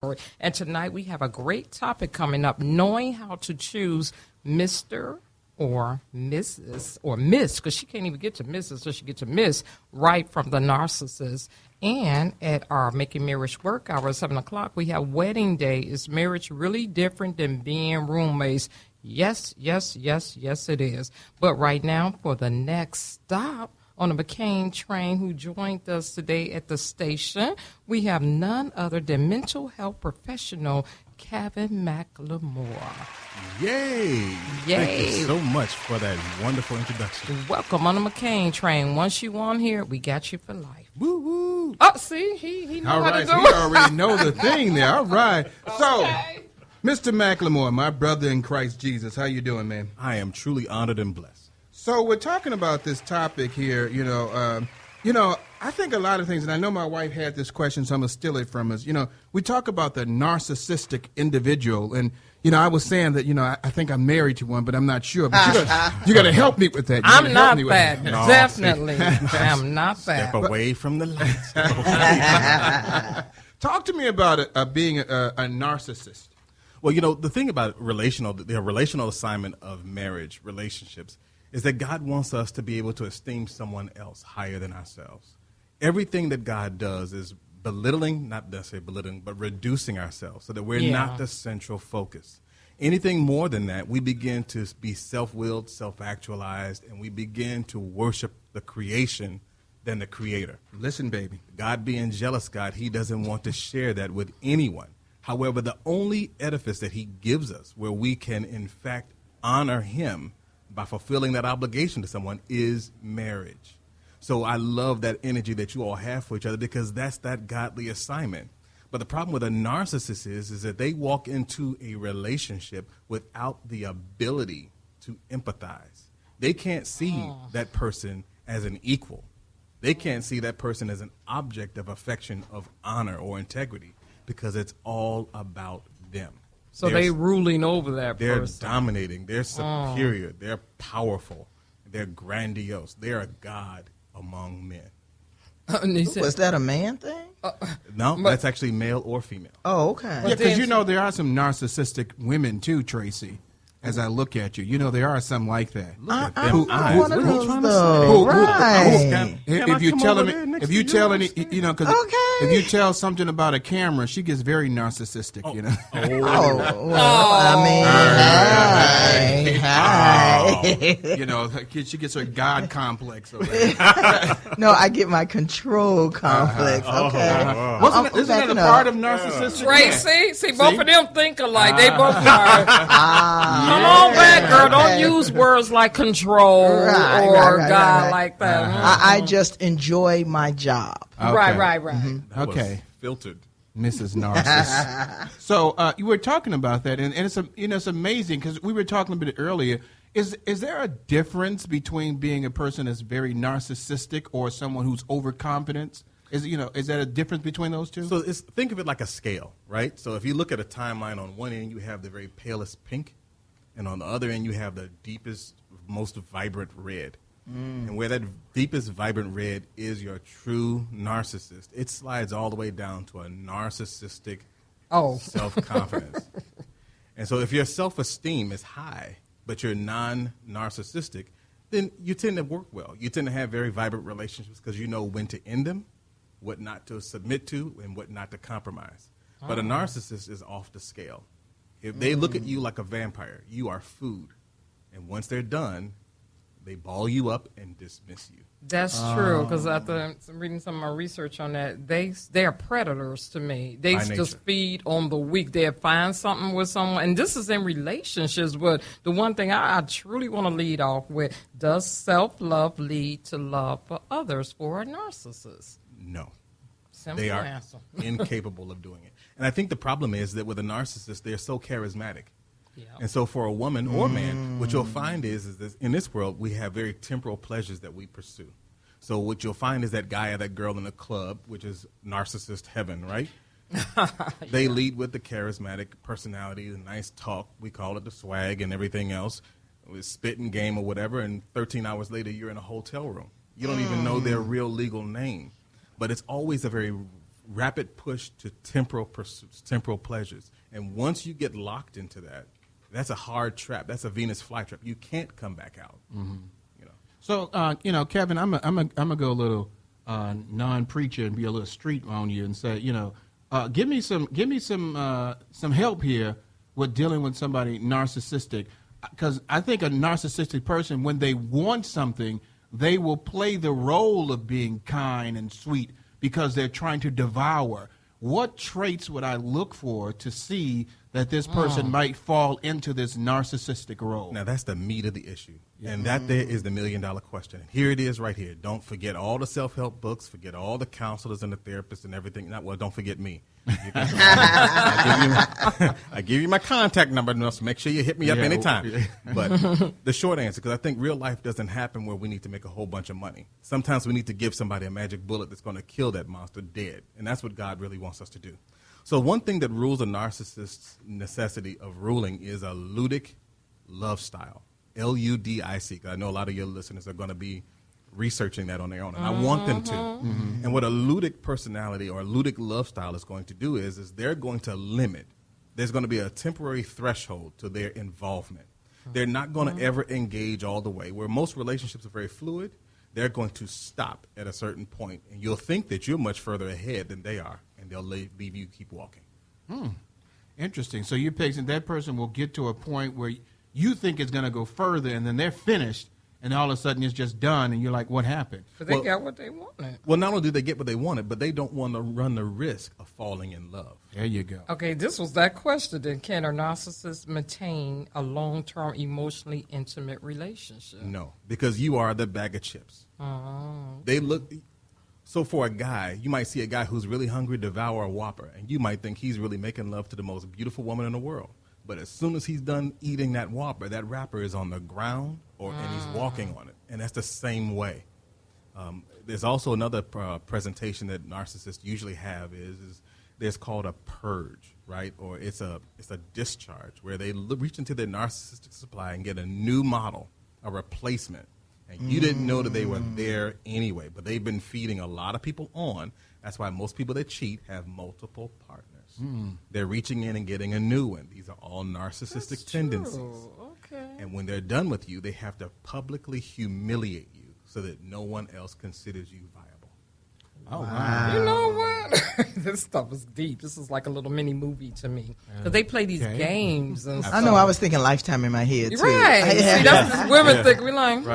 And tonight we have a great topic coming up, knowing how to choose Mr. or Mrs. or Miss, because she can't even get to Mrs., so she gets to Miss right from the narcissist. And at our Making Marriage Work Hour at 7 o'clock, we have Wedding Day. Is marriage really different than being roommates? Yes, yes, yes, yes, it is. But right now, for the next stop on the McCain train, who joined us today at the station, we have none other than mental health professional Kevin McLemore. Yay! Yay! Thank you so much for that wonderful introduction. Welcome on the McCain train. Once you on here, we got you for life. Woo woo! Oh, see, he knows All how right, to do he it. already know the thing there. All right. So, Okay. Mr. McLemore, my brother in Christ Jesus, how you doing, man? I am truly honored and blessed. So we're talking about this topic here. I think a lot of things, and I know my wife had this question, so I'm gonna steal it from us. We talk about the narcissistic individual, and I was saying that I think I'm married to one, but I'm not sure. But you got to help me with that. I'm not that. Definitely, I'm not that. Step away from the lights. Talk to me about being a narcissist. Well, the thing about the relational assignment of marriage, relationships, is that God wants us to be able to esteem someone else higher than ourselves. Everything that God does is belittling, not necessarily belittling, but reducing ourselves so that we're not the central focus. Anything more than that, we begin to be self-willed, self-actualized, and we begin to worship the creation than the creator. Listen, baby. God being jealous God, he doesn't want to share that with anyone. However, the only edifice that he gives us where we can, in fact, honor him by fulfilling that obligation to someone is marriage. So I love that energy that you all have for each other because that's that godly assignment. But the problem with a narcissist is that they walk into a relationship without the ability to empathize. They can't see that person as an equal. They can't see that person as an object of affection, of honor, or integrity because it's all about them. So they're ruling over that They're person. dominating. They're superior. They're powerful. They're grandiose. They're a god among men. Was that a man thing? No, that's actually male or female. Oh, okay. Yeah, because there are some narcissistic women too, Tracy. As I look at you, there are some like that. Look at I'm them not eyes. one of What are you those, trying to though. say? Right. If you tell if you tell something about a camera, she gets very narcissistic. Oh, well, I mean, hi. She gets her God complex. Over there. No, I get my control complex. Okay. Isn't that a part of narcissistic? Tracy, see, both of them think alike. They both are. Come on back, girl. Don't use words like control or God like that. I just enjoy my job. Okay. Right. That was Okay. filtered. Mrs. Narcissist. So you were talking about that, and it's amazing because we were talking a bit earlier. Is there a difference between being a person that's very narcissistic or someone who's overconfident? Is that a difference between those two? So think of it like a scale, right? So if you look at a timeline, on one end you have the very palest pink, and on the other end you have the deepest, most vibrant red. And where that deepest vibrant red is your true narcissist, it slides all the way down to a narcissistic self-confidence. And so if your self-esteem is high, but you're non-narcissistic, then you tend to work well. You tend to have very vibrant relationships because you know when to end them, what not to submit to, and what not to compromise. But a narcissist is off the scale. If they look at you like a vampire, you are food. And once they're done, they ball you up and dismiss you. That's true, because after reading some of my research on that, they are predators to me. They By just nature. feed on the weak. They'll find something with someone, and this is in relationships, but the one thing I truly want to lead off with, does self-love lead to love for others for a narcissist? No. Simple They are answer. incapable of doing it. And I think the problem is that with a narcissist, they're so charismatic. Yeah. And so for a woman or man, what you'll find is this, in this world, we have very temporal pleasures that we pursue. So what you'll find is that guy or that girl in the club, which is narcissist heaven, right? They lead with the charismatic personality, the nice talk. We call it the swag and everything else. With spitting game or whatever, and 13 hours later, you're in a hotel room. You don't even know their real legal name. But it's always a very rapid push to temporal pleasures. And once you get locked into that, that's a hard trap. That's a Venus flytrap. You can't come back out. Mm-hmm. You know. So, Kevin, I'm gonna go a little non-preacher and be a little street on you and say, give me some help here with dealing with somebody narcissistic, because I think a narcissistic person, when they want something, they will play the role of being kind and sweet because they're trying to devour. What traits would I look for to see that this person might fall into this narcissistic role? Now, that's the meat of the issue. Yeah. And that there is the $1 million question. And here it is right here. Don't forget all the self-help books. Forget all the counselors and the therapists and everything. Don't forget me. I give you my contact number, so make sure you hit me up anytime. But the short answer, because I think real life doesn't happen where we need to make a whole bunch of money. Sometimes we need to give somebody a magic bullet that's going to kill that monster dead. And that's what God really wants us to do. So one thing that rules a narcissist's necessity of ruling is a ludic love style. Ludic. I know a lot of your listeners are going to be researching that on their own, and I want them to. Mm-hmm. And what a ludic personality or a ludic love style is going to do is they're going to limit. There's going to be a temporary threshold to their involvement. They're not going to ever engage all the way. Where most relationships are very fluid, they're going to stop at a certain point, and you'll think that you're much further ahead than they are, and they'll leave you keep walking. Interesting. So you're picking that person will get to a point where you think it's going to go further, and then they're finished, and all of a sudden it's just done, and you're like, what happened? But they got what they wanted. Well, not only do they get what they wanted, but they don't want to run the risk of falling in love. There you go. Okay, this was that question. Then can a narcissist maintain a long-term, emotionally intimate relationship? No, because you are the bag of chips. They look... So for a guy, you might see a guy who's really hungry devour a Whopper, and you might think he's really making love to the most beautiful woman in the world. But as soon as he's done eating that Whopper, that wrapper is on the ground and he's walking on it. And that's the same way. There's also another presentation that narcissists usually have is there's called a purge, right? Or it's a discharge where they reach into their narcissistic supply and get a new model, a replacement. And you didn't know that they were there anyway, but they've been feeding a lot of people on. That's why most people that cheat have multiple partners. They're reaching in and getting a new one. These are all narcissistic tendencies. Okay. And when they're done with you, they have to publicly humiliate you so that no one else considers you viable. Oh, wow. You know what? This stuff is deep. This is like a little mini movie to me. Because they play these games and stuff. I know, I was thinking Lifetime in my head, too. Right. See, that's what women think. We're like,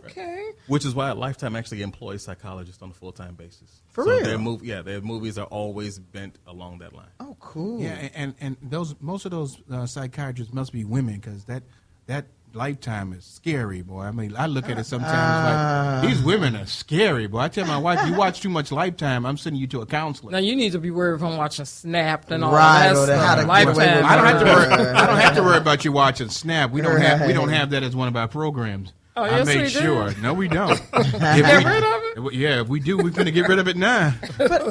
okay. Which is why Lifetime actually employs psychologists on a full-time basis. For real? Their movies are always bent along that line. Oh, cool. Yeah, and most of those psychiatrists must be women, because that Lifetime is scary, boy. I mean, I look at it sometimes like, these women are scary, boy. I tell my wife, you watch too much Lifetime, I'm sending you to a counselor. Now, you need to be worried if I'm watching Snapped and all Right, that or stuff. how to Lifetime. I don't have to worry about you watching Snap. We don't have that as one of our programs. Oh, I yes, made we do. sure. No, we don't. Get rid of it? Yeah, if we do, we're going to get rid of it now.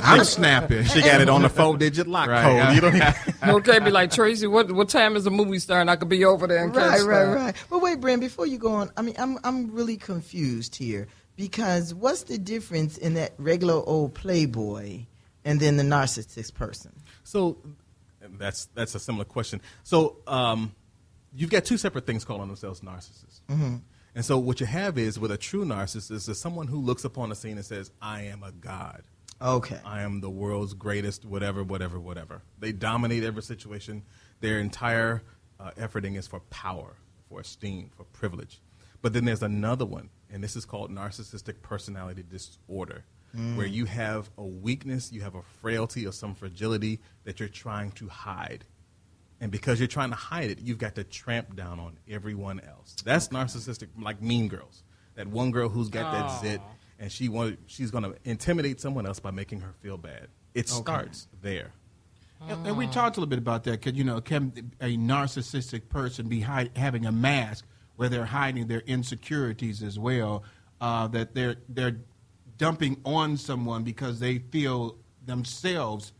I'm snapping. She got it on the 4-digit lock code. You don't even... Okay, be like, Tracy, what time is the movie starting? I could be over there and catch that. Right. But wait, Brent, before you go on, I mean, I'm really confused here, because what's the difference in that regular old playboy and then the narcissistic person? So that's a similar question. So you've got two separate things calling themselves narcissists. Mm-hmm. And so what you have is, with a true narcissist, is someone who looks upon the scene and says, I am a god. Okay. I am the world's greatest, whatever. They dominate every situation. Their entire efforting is for power, for esteem, for privilege. But then there's another one, and this is called narcissistic personality disorder, where you have a weakness, you have a frailty or some fragility that you're trying to hide. And because you're trying to hide it, you've got to tramp down on everyone else. That's narcissistic, like Mean Girls. That one girl who's got that zit, and she's going to intimidate someone else by making her feel bad. It starts there. And we talked a little bit about that, because, can a narcissistic person be having a mask where they're hiding their insecurities as well, that they're dumping on someone because they feel themselves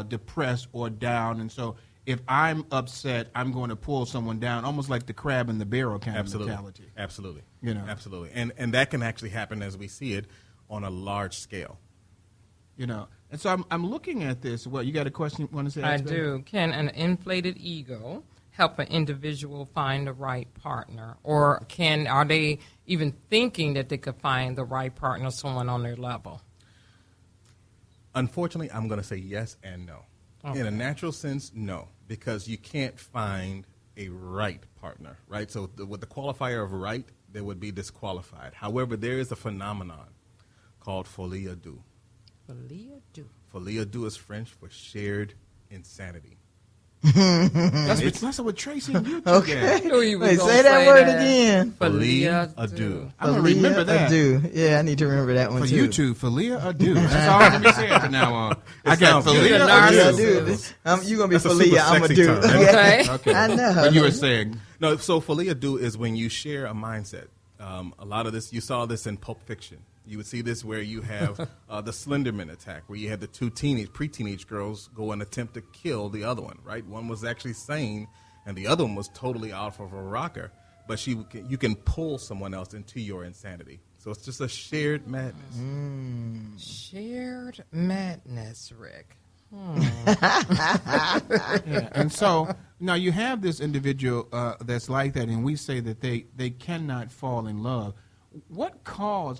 depressed or down, and so if I'm upset, I'm going to pull someone down, almost like the crab in the barrel kind of mentality. Absolutely. Absolutely. And that can actually happen as we see it on a large scale. And And so I'm looking at this. What, you got a question you want to say? I do. Can an inflated ego help an individual find the right partner? Or are they even thinking that they could find the right partner, someone on their level? Unfortunately, I'm going to say yes and no. Okay. In a natural sense, no, because you can't find a right partner, right? So with the qualifier of right, they would be disqualified. However, there is a phenomenon called folie à deux. Folie à deux. Folie à deux is French for shared insanity. That's what Tracy and you two Okay. did. Wait, say that word again. Folie à deux. I'm going to remember that. Yeah, I need to remember that one for too. you two, folie à deux. That's all I'm going to be saying from now on. I got folie à Narcissist. You're going to be folie, I'm a do. Okay. I know. What you were saying. No, so folie à deux is when you share a mindset. A lot of this, you saw this in Pulp Fiction. You would see this where you have the Slenderman attack, where you had the two pre-teenage girls go and attempt to kill the other one, right? One was actually sane, and the other one was totally off of a rocker. But you can pull someone else into your insanity. So it's just a shared madness. Shared madness, Rick. Yeah. And so now you have this individual that's like that, and we say that they cannot fall in love.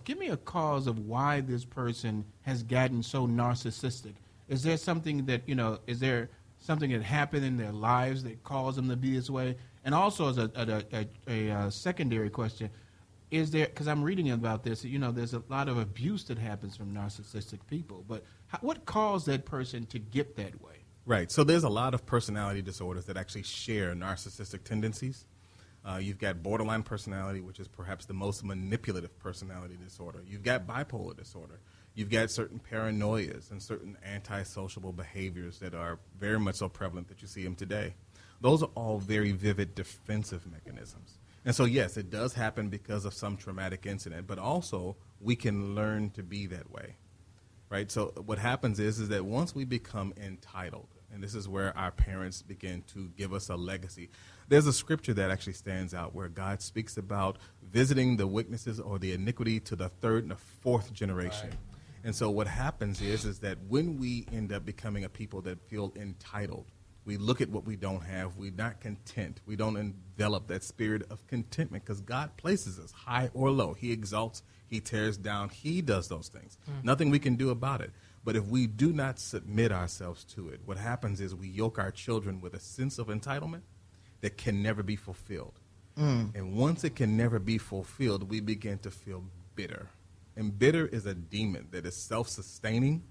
Give me a cause of why this person has gotten so narcissistic. Is there something that, is there something that happened in their lives that caused them to be this way? And also as a secondary question, is there, because I'm reading about this, there's a lot of abuse that happens from narcissistic people, but what caused that person to get that way? Right. So there's a lot of personality disorders that actually share narcissistic tendencies. You've got borderline personality, which is perhaps the most manipulative personality disorder. You've got bipolar disorder. You've got certain paranoias and certain antisociable behaviors that are very much so prevalent that you see them today. Those are all very vivid defensive mechanisms. And so, yes, it does happen because of some traumatic incident, but also we can learn to be that way, right? So what happens is that once we become entitled, and this is where our parents begin to give us a legacy. There's a scripture that actually stands out where God speaks about visiting the weaknesses or the iniquity to the third and the fourth generation. Right. And so what happens is that when we end up becoming a people that feel entitled, we look at what we don't have, we're not content, we don't envelop that spirit of contentment because God places us high or low. He exalts, He tears down, He does those things. Nothing we can do about it. But if we do not submit ourselves to it, what happens is we yoke our children with a sense of entitlement that can never be fulfilled. And once it can never be fulfilled, we begin to feel bitter. And bitter is a demon that is self-sustaining,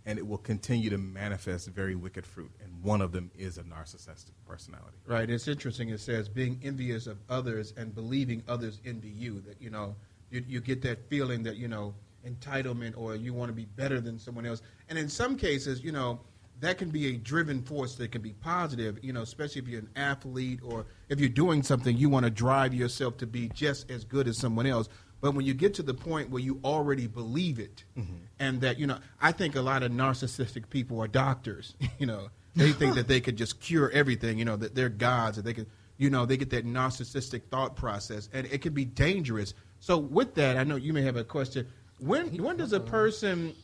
and it will continue to manifest very wicked fruit. And one of them is a narcissistic personality. Right. It's interesting. It says being envious of others and believing others envy you. That, you get that feeling that, entitlement, or you want to be better than someone else. And in some cases, that can be a driven force that can be positive, especially if you're an athlete or if you're doing something, you want to drive yourself to be just as good as someone else. But when you get to the point where you already believe it, and that, I think a lot of narcissistic people are doctors, they think that they could just cure everything, that they're gods, that they could, they get that narcissistic thought process, and it can be dangerous. So with that, I know you may have a question. When does a person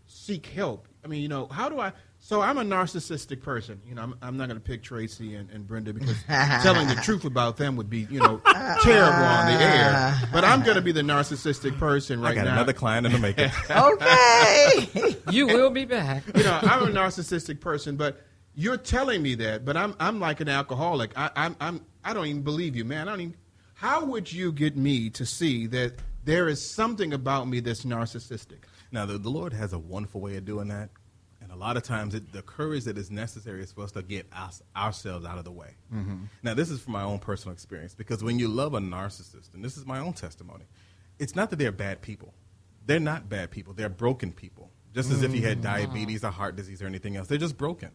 seek help? I mean, how do I? So I'm a narcissistic person. I'm not going to pick Tracy and Brenda because telling the truth about them would be, terrible on the air. But I'm going to be the narcissistic person right now. I got another client in the making. Okay. You will be back. I'm a narcissistic person, but you're telling me that. But I'm like an alcoholic. I don't even believe you, man. How would you get me to see that there is something about me that's narcissistic? Now, the Lord has a wonderful way of doing that. And a lot of times the courage that is necessary is for us to get ourselves out of the way. Now, this is from my own personal experience, because when you love a narcissist, and this is my own testimony, it's not that they're bad people. They're not bad people. They're broken people. Just as if you had diabetes or heart disease or anything else. They're just broken.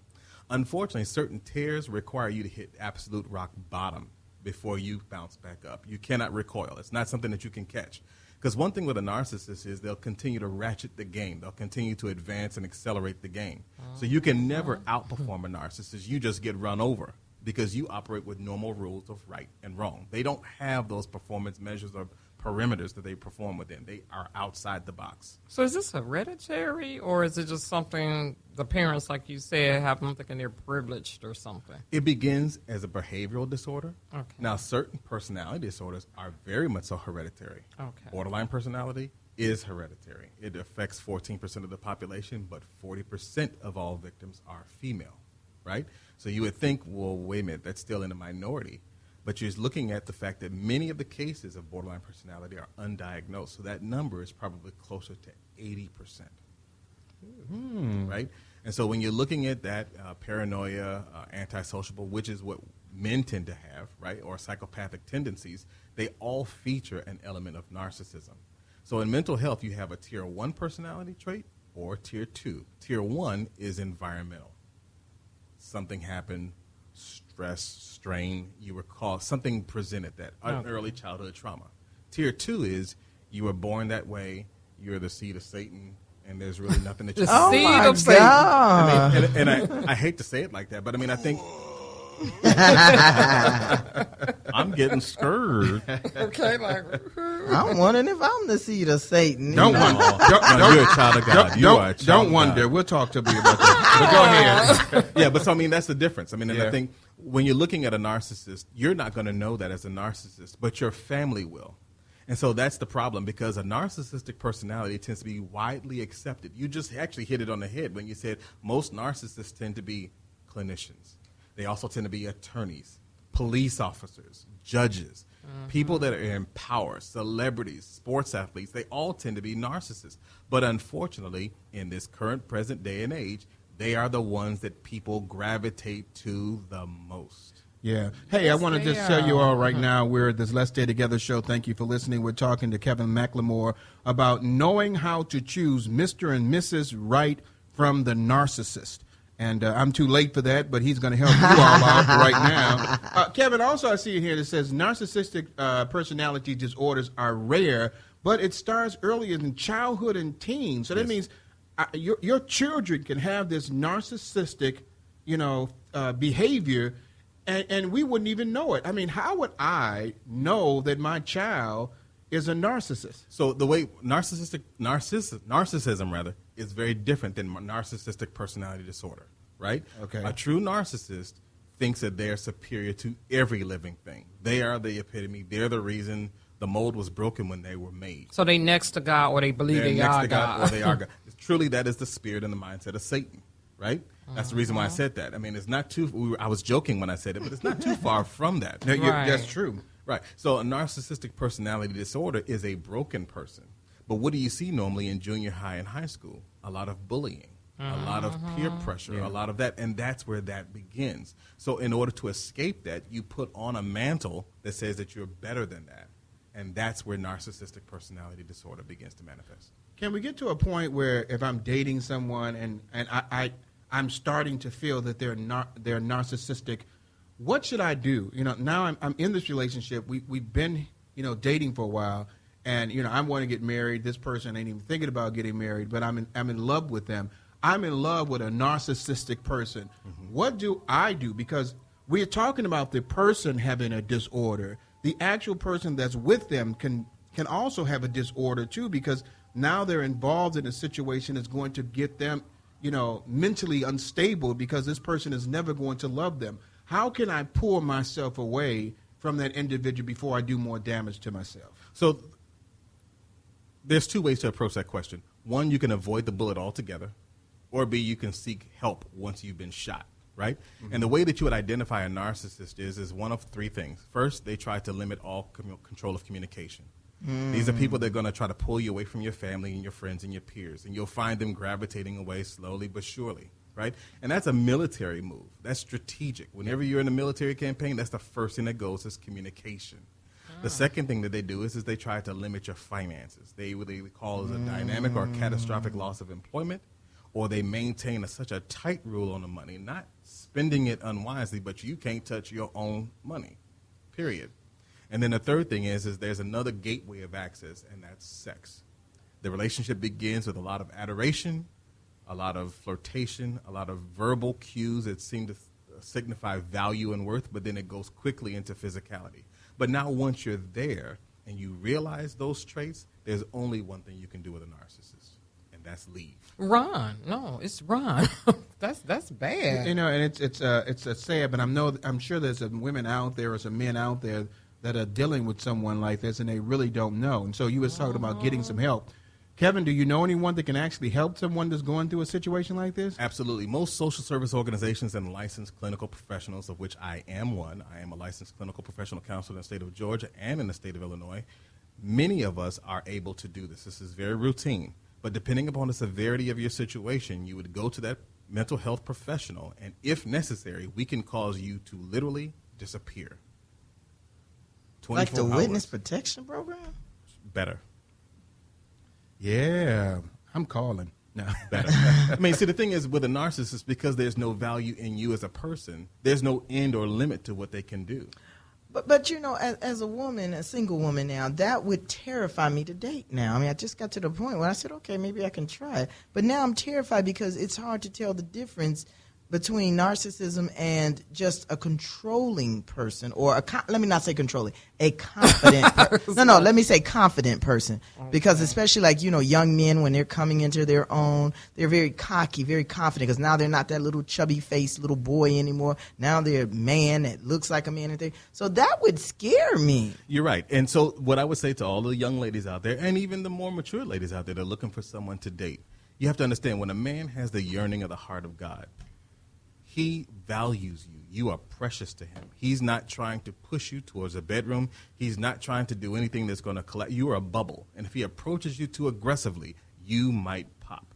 Unfortunately, certain tears require you to hit absolute rock bottom before you bounce back up. You cannot recoil. It's not something that you can catch. Because one thing with a narcissist is they'll continue to ratchet the game. They'll continue to advance and accelerate the game. So you can never outperform a narcissist. You just get run over because you operate with normal rules of right and wrong. They don't have those performance measures or perimeters that they perform within. They are outside the box. So is this hereditary, or is it just something the parents, like you said, have them thinking they're privileged or something? It begins as a behavioral disorder. Okay. Now, certain personality disorders are very much so hereditary. Okay. Borderline personality is hereditary. It affects 14% of the population, but 40% of all victims are female, right? So you would think, well, wait a minute, that's still in the minority. But you're looking at the fact that many of the cases of borderline personality are undiagnosed. So that number is probably closer to 80%. Right? And so when you're looking at that paranoia, antisociable, which is what men tend to have, right, or psychopathic tendencies, they all feature an element of narcissism. So in mental health, you have a tier 1 personality trait or tier 2. Tier 1 is environmental. Something happened, stress, strain, you recall, something presented that, early childhood trauma. Tier 2 is you were born that way, you're the seed of Satan, and there's really nothing that you can do. Oh, my God. I mean, and I hate to say it like that, but I mean, I think I'm getting scared. Okay, like I'm wondering if I'm the seed of Satan. Don't wonder. No, you're a child of God. You are a child Don't of wonder. God. We'll talk to you about that. But go ahead. Yeah, but so I mean, that's the difference. I mean, and Yeah. I think when you're looking at a narcissist, you're not going to know that as a narcissist, but your family will. And so that's the problem, because a narcissistic personality tends to be widely accepted. You just actually hit it on the head when you said most narcissists tend to be clinicians. They also tend to be attorneys, police officers, judges, people that are in power, celebrities, sports athletes. They all tend to be narcissists. But unfortunately, in this current present day and age, they are the ones that people gravitate to the most. Yeah. Hey, I want to just tell you all right now, we're at this Let's Stay Together show. Thank you for listening. We're talking to Kevin McLemore about knowing how to choose Mr. and Mrs. Right from the narcissist. And I'm too late for that, but he's going to help you all out right now. Kevin, also I see here that says narcissistic personality disorders are rare, but it starts early in childhood and teens. So that means your children can have this narcissistic, behavior, and we wouldn't even know it. I mean, how would I know that my child is a narcissist? So the way narcissism is very different than narcissistic personality disorder, right? Okay. A true narcissist thinks that they're superior to every living thing. They are the epitome. They're the reason the mold was broken when they were made. so they next to God, or they believe They're they next are to God, or God. they are God. Truly, that is the spirit and the mindset of Satan, right? That's the reason why I said that. I mean, it's not too. I was joking when I said it, but it's not too far from that. No, Right. that's true. Right. So a narcissistic personality disorder is a broken person. But what do you see normally in junior high and high school? A lot of bullying, a lot of peer pressure, a lot of that, and that's where that begins. So in order to escape that, you put on a mantle that says that you're better than that, and that's where narcissistic personality disorder begins to manifest. Can we get to a point where if I'm dating someone and I'm starting to feel that they're narcissistic, what should I do? Now I'm in this relationship. We've been, dating for a while, and I want to get married. This person ain't even thinking about getting married, but I'm in love with them. I'm in love with a narcissistic person. Mm-hmm. What do I do? Because we're talking about the person having a disorder. The actual person that's with them can also have a disorder too, because now they're involved in a situation that's going to get them, mentally unstable, because this person is never going to love them. How can I pull myself away from that individual before I do more damage to myself? So there's two ways to approach that question. One, you can avoid the bullet altogether, or B, you can seek help once you've been shot, right? Mm-hmm. And the way that you would identify a narcissist is one of three things. First, they try to limit all control of communication. These are people that are going to try to pull you away from your family and your friends and your peers, and you'll find them gravitating away slowly but surely, right? And that's a military move. That's strategic. Whenever you're in a military campaign, that's the first thing that goes is communication. The second thing that they do is they try to limit your finances. They what they call as a dynamic or catastrophic loss of employment, or they maintain such a tight rule on the money, not spending it unwisely, but you can't touch your own money, period. And then the third thing is there's another gateway of access, and that's sex. The relationship begins with a lot of adoration, a lot of flirtation, a lot of verbal cues that seem to signify value and worth, but then it goes quickly into physicality. But now once you're there, and you realize those traits, there's only one thing you can do with a narcissist, and that's leave. Run. No, it's run. That's bad. You know, and it's a sad, but I'm sure there's some women out there or some men out there that are dealing with someone like this, and they really don't know. And so you were talking about getting some help. Kevin, do you know anyone that can actually help someone that's going through a situation like this? Absolutely. Most social service organizations and licensed clinical professionals, of which I am one, I am a licensed clinical professional counselor in the state of Georgia and in the state of Illinois. Many of us are able to do this. This is very routine. But depending upon the severity of your situation, you would go to that mental health professional, and if necessary, we can cause you to literally disappear. Like the 24 witness hours. protection program? Better. Yeah, I'm calling. No. Better. I mean, see, the thing is with a narcissist, because there's no value in you as a person, there's no end or limit to what they can do. But you know, as a woman, a single woman now, that would terrify me to date now. I mean, I just got to the point where I said, okay, maybe I can try it. But now I'm terrified because it's hard to tell the difference between narcissism and just a controlling person, or let me not say controlling, a confident let me say confident person. Okay. Because especially like, you know, young men, when they're coming into their own, they're very cocky, very confident, because now they're not that little chubby faced little boy anymore. Now they're a man that looks like a man and thing. So that would scare me. You're right. And so what I would say to all the young ladies out there, and even the more mature ladies out there that are looking for someone to date, you have to understand, when a man has the yearning of the heart of God, he values you. You are precious to him. He's not trying to push you towards a bedroom. He's not trying to do anything that's going to collapse. You are a bubble. And if he approaches you too aggressively, you might pop.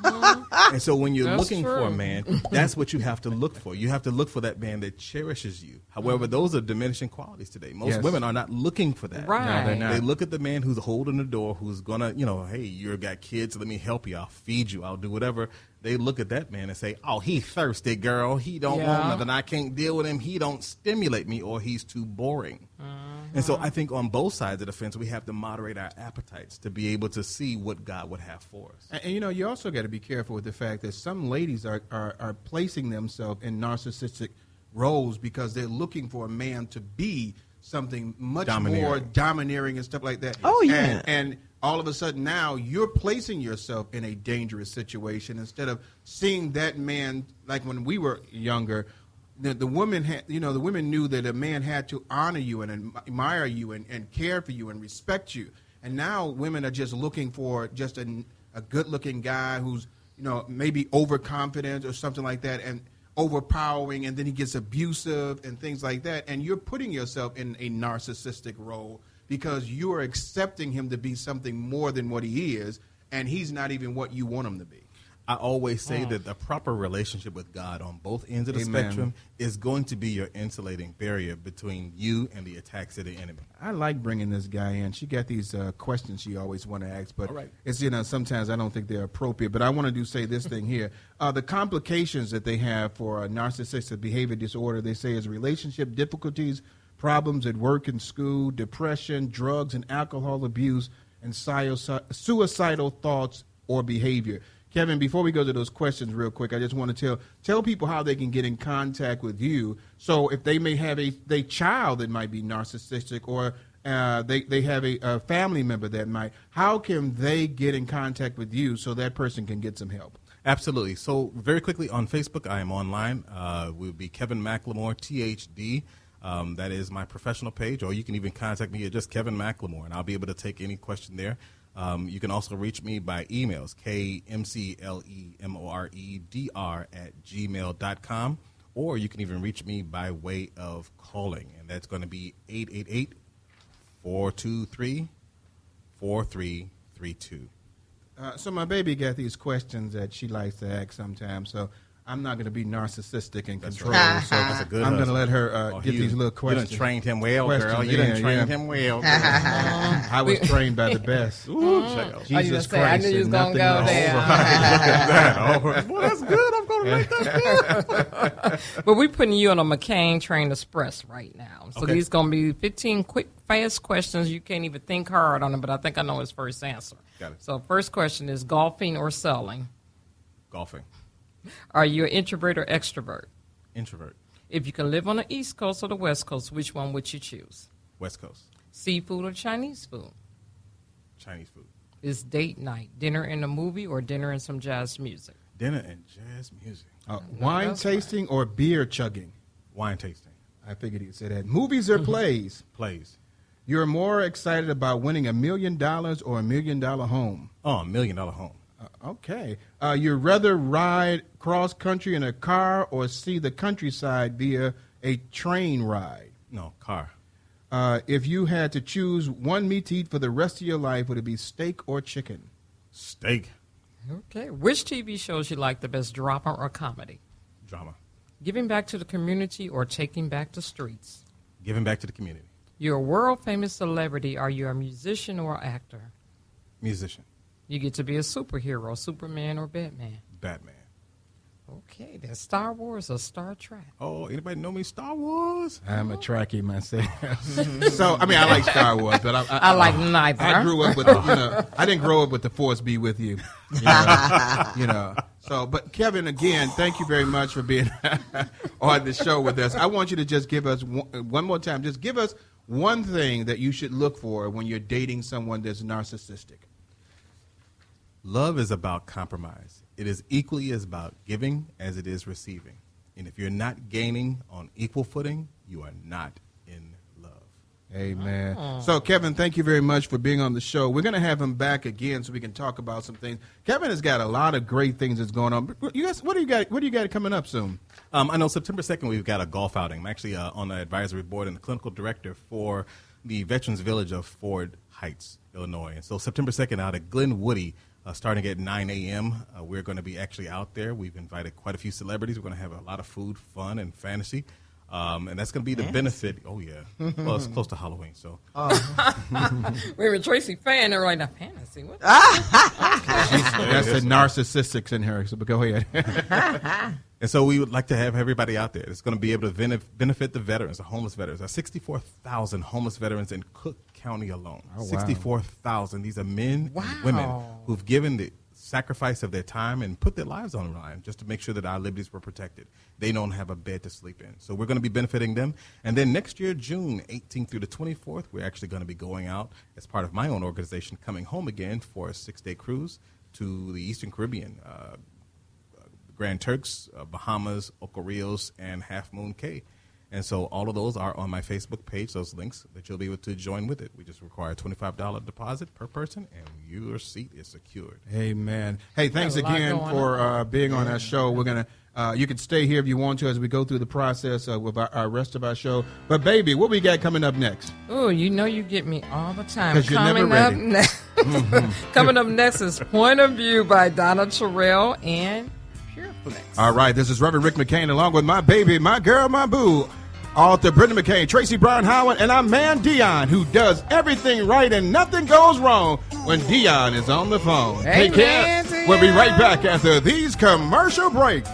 Mm-hmm. And so when you're looking for a man, that's what you have to look for. You have to look for that man that cherishes you. However, those are diminishing qualities today. Most women are not looking for that. Right. No, they're not. They look at the man who's holding the door, who's going to, you know, hey, you got kids, let me help you. I'll feed you. I'll do whatever. They look at that man and say, oh, he thirsty, girl. He don't want nothing. I can't deal with him. He don't stimulate me, or he's too boring. And so I think on both sides of the fence, we have to moderate our appetites to be able to see what God would have for us. And you know, you also got to be careful with the fact that some ladies are placing themselves in narcissistic roles because they're looking for a man to be something much more domineering and stuff like that. Oh, yeah. And all of a sudden now you're placing yourself in a dangerous situation instead of seeing that man, like when we were younger, the women had, you know, the women knew that a man had to honor you and admire you and care for you and respect you. And now women are just looking for just a good-looking guy who's, you know, maybe overconfident or something like that, and overpowering, and then he gets abusive and things like that. And you're putting yourself in a narcissistic role because you are accepting him to be something more than what he is, and he's not even what you want him to be. I always say that the proper relationship with God on both ends of the spectrum is going to be your insulating barrier between you and the attacks of the enemy. I like bringing this guy in. She got these questions she always want to ask, but it's, you know, sometimes I don't think they're appropriate. But I want to say this thing here. The complications that they have for narcissistic behavior disorder, they say, is relationship difficulties, problems at work and school, depression, drugs and alcohol abuse, and suicidal thoughts or behavior. Kevin, before we go to those questions real quick, I just want to tell people how they can get in contact with you. So if they may have a child that might be narcissistic, or they have a family member that might, how can they get in contact with you so that person can get some help? Absolutely. So very quickly, on Facebook, I am online. We'll be Kevin McLemore, THD. That is my professional page, or you can even contact me at just Kevin McLemore, and I'll be able to take any question there. You can also reach me by emails, KMCLEMOREDR@gmail.com, or you can even reach me by way of calling, and that's going to be 888-423-4332. So my baby got these questions that she likes to ask sometimes, so I'm not going to be narcissistic and control. Right. So That's a good I'm going to let her get these little questions. You done trained him well, girl. You done trained him well. I was trained by the best. Ooh, Jesus Christ. I knew you was going to go there. Well, that's good. I'm going to make that good. But we're putting you on a McCain Train Express right now. So these going to be 15 quick, fast questions. You can't even think hard on them, but I think I know his first answer. Got it. So first question is golfing or selling? Golfing. Are you an introvert or extrovert? Introvert. If you can live on the East Coast or the West Coast, which one would you choose? West Coast. Seafood or Chinese food? Chinese food. Is date night dinner and a movie or dinner and some jazz music? Dinner and jazz music. Wine that's tasting or beer chugging? Wine tasting. I figured he'd say that. Movies or plays? Plays. You're more excited about winning $1 million or $1 million home? Oh, $1 million home. Okay. You'd rather ride cross country in a car or see the countryside via a train ride? No, car. If you had to choose one meat to eat for the rest of your life, would it be steak or chicken? Steak. Okay. Which TV shows you like the best, drama or comedy? Drama. Giving back to the community or taking back the streets? Giving back to the community. You're a world-famous celebrity. Are you a musician or actor? Musician. You get to be a superhero, Superman or Batman? Batman. Okay, that's Star Wars or Star Trek? Oh, anybody know me? Star Wars? I'm a Trekkie myself. So, I mean, I like Star Wars, but I like neither. I grew up with, I didn't grow up with the Force be with you. So, but Kevin, again, thank you very much for being on the show with us. I want you to just give us one more time, just give us one thing that you should look for when you're dating someone that's narcissistic. Love is about compromise. It is equally as about giving as it is receiving. And if you're not gaining on equal footing, you are not in love. Amen. So, Kevin, thank you very much for being on the show. We're going to have him back again so we can talk about some things. Kevin has got a lot of great things that's going on. You guys, what do you got coming up soon? I know September 2nd we've got a golf outing. I'm actually on the advisory board and the clinical director for the Veterans Village of Ford Heights, Illinois. And so September 2nd out at Glen Woody, starting at 9 a.m., we're going to be actually out there. We've invited quite a few celebrities. We're going to have a lot of food, fun, and fantasy. And that's going to be the benefit. Oh, yeah. Well, it's close to Halloween, so. We were Tracy fan. They were like, now, fantasy. What? That's the narcissistics in here, so go ahead. And so we would like to have everybody out there. It's going to be able to benefit the veterans, the homeless veterans. There are 64,000 homeless veterans in Cook County alone. Oh, wow. 64,000. These are men and women who've given the sacrifice of their time and put their lives on the line just to make sure that our liberties were protected. They don't have a bed to sleep in. So we're going to be benefiting them. And then next year, June 18th through the 24th, we're actually going to be going out as part of my own organization, Coming Home Again, for a 6-day cruise to the Eastern Caribbean, Grand Turks, Bahamas, Ocho Rios, and Half Moon Cay. And so all of those are on my Facebook page, those links that you'll be able to join with it. We just require a $25 deposit per person, and your seat is secured. Amen. Hey, thanks again for being on our show. We're going to, you can stay here if you want to as we go through the process with our rest of our show. But, baby, what we got coming up next? Oh, you know you get me all the time. 'Cause you're never ready. Coming up next is Point of View by Donna Terrell and Pureflex. All right, this is Reverend Rick McCain along with my baby, my girl, my boo, author Brenda McCain, Tracy Brown Howard, and our man Dion, who does everything right and nothing goes wrong when Dion is on the phone. Take care. Dion. We'll be right back after these commercial breaks.